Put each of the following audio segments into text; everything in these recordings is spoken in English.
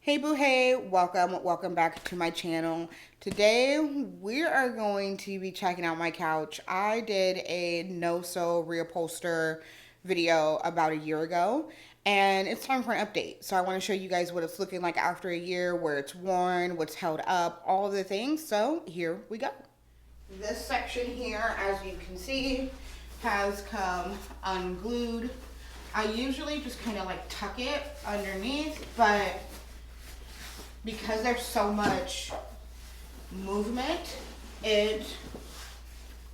Hey boo hey, welcome back to my channel. Today we are going to be checking out my couch. I did a no-sew reupholster video about a year ago and it's time for an update. So I want to show you guys what it's looking like after a year, where it's worn, what's held up, all of the things. So here we go. This section here, as you can see, has come unglued. I usually just kind of like tuck it underneath, but because there's so much movement, it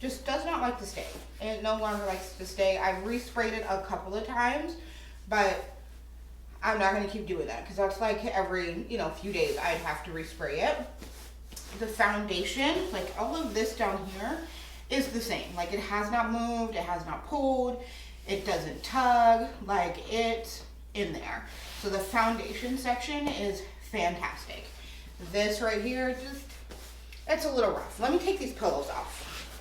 just does not like to stay. It no longer likes to stay. I've resprayed it a couple of times, but I'm not going to keep doing that because that's like every, few days I'd have to respray it. The foundation, like all of this down here, is the same. Like it has not moved, it has not pulled, it doesn't tug, like it's in there. So the foundation section is fantastic. This right here, it's a little rough. Let me take these pillows off.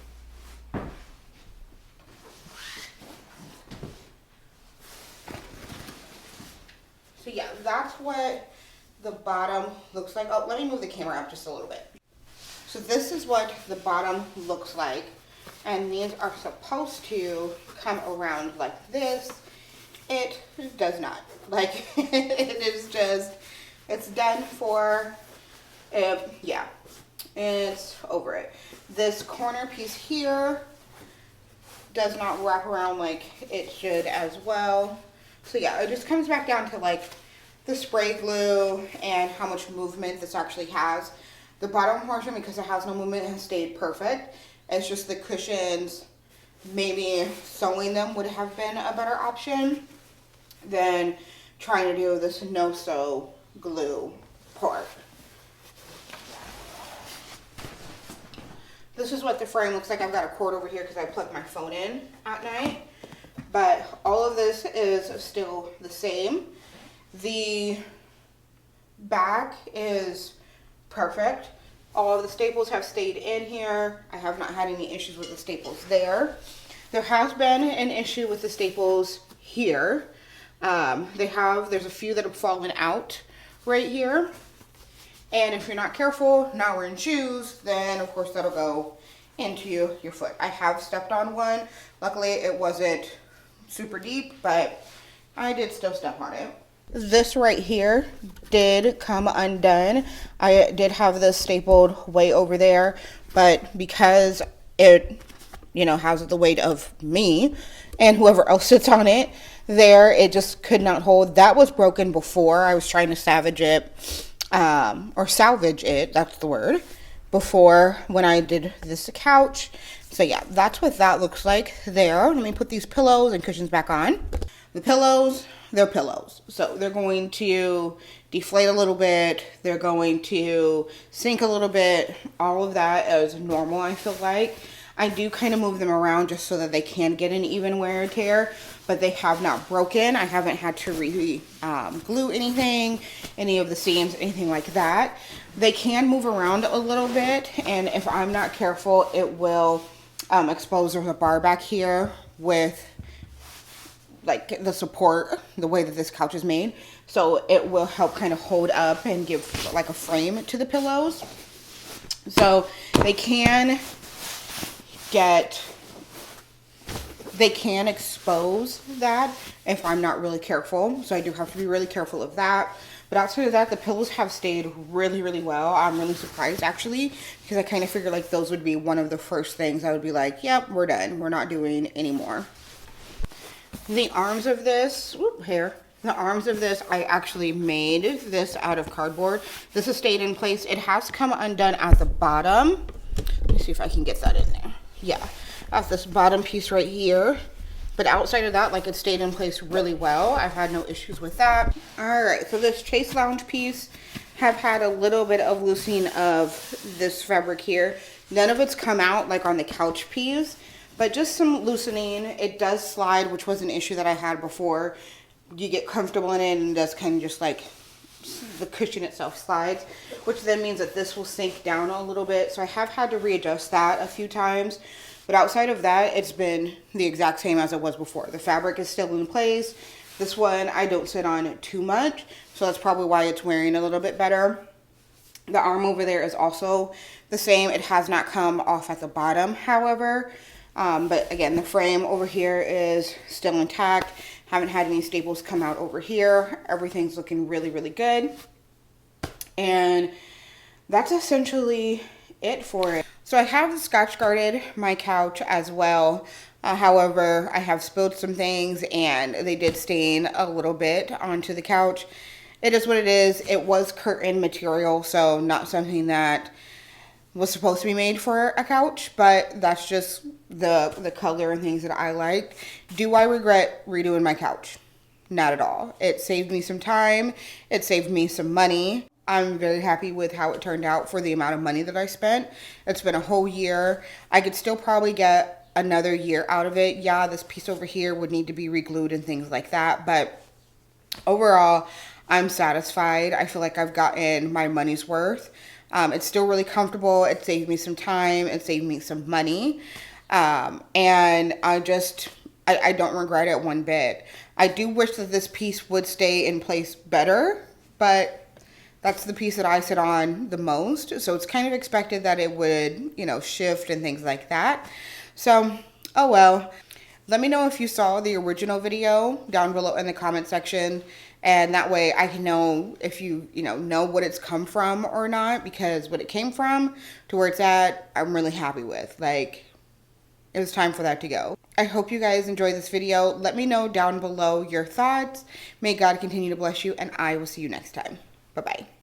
So yeah, that's what the bottom looks like. Oh, let me move the camera up just a little bit. So this is what the bottom looks like. And these are supposed to come around like this. It does not. Like, it is just, it's done for, yeah, it's over it. This corner piece here does not wrap around like it should as well. So yeah, it just comes back down to like the spray glue and how much movement this actually has. The bottom portion, because it has no movement, has stayed perfect. It's just the cushions, maybe sewing them would have been a better option than trying to do this no-sew glue part. This is what the frame looks like. I've got a cord over here because I plug my phone in at night. But all of this is still the same. The back is perfect. All of the staples have stayed in here. I have not had any issues with the staples there. There has been an issue with the staples here. There's a few that have fallen out right here. And if you're not careful, not wearing shoes, then of course that'll go into your foot. I have stepped on one. Luckily it wasn't super deep, but I did still step on it. This right here did come undone. I did have this stapled way over there, but because it, has the weight of me and whoever else sits on it there, it just could not hold. That was broken before. I was trying to salvage it, that's the word, before when I did this couch. So yeah, that's what that looks like there. Let me put these pillows and cushions back on. The pillows, they're pillows. So they're going to deflate a little bit. They're going to sink a little bit. All of that is normal, I feel like. I do kind of move them around just so that they can get an even wear and tear, but they have not broken. I haven't had to glue anything, any of the seams, anything like that. They can move around a little bit, and if I'm not careful, it will expose the bar back here with like the support, the way that this couch is made. So it will help kind of hold up and give like a frame to the pillows. So they can expose that if I'm not really careful. So I do have to be really careful of that. But outside of that, the pillows have stayed really, really well. I'm really surprised actually, because I kind of figured like those would be one of the first things I would be like, yep, we're done. We're not doing anymore. The arms of this, the arms of this, I actually made this out of cardboard. This has stayed in place. It has come undone at the bottom. Let me see if I can get that in there. Yeah, that's this bottom piece right here. But outside of that, like it stayed in place really well. I've had no issues with that. All right, so this chase lounge piece have had a little bit of loosening of this fabric here. None of it's come out like on the couch piece, but just some loosening. It does slide, which was an issue that I had before. You get comfortable in it and it does kind of just like the cushion itself slides, which then means that this will sink down a little bit. So I have had to readjust that a few times, but outside of that, it's been the exact same as it was before. The fabric is still in place. This one I don't sit on too much, so that's probably why it's wearing a little bit better. The arm over there is also the same. It has not come off at the bottom, however. But again, the frame over here is still intact. Haven't had any staples come out over here. Everything's looking really, really good. And that's essentially it for it. So I have scotch guarded my couch as well. However, I have spilled some things and they did stain a little bit onto the couch. It is what it is. It was curtain material, so not something that was supposed to be made for a couch, but that's just the color and things that I like. Do I regret redoing my couch? Not at all. It saved me some time. It saved me some money. I'm very happy with how it turned out for the amount of money that I spent. It's been a whole year. I could still probably get another year out of it. Yeah, this piece over here would need to be re-glued and things like that, but overall, I'm satisfied. I feel like I've gotten my money's worth. It's still really comfortable. It saved me some time. It saved me some money. And I don't regret it one bit. I do wish that this piece would stay in place better, but that's the piece that I sit on the most. So it's kind of expected that it would, you know, shift and things like that. So, oh well. Let me know if you saw the original video down below in the comment section. And that way I can know if you know what it's come from or not, because what it came from to where it's at, I'm really happy with. Like, it was time for that to go. I hope you guys enjoyed this video. Let me know down below your thoughts. May God continue to bless you, and I will see you next time. Bye-bye.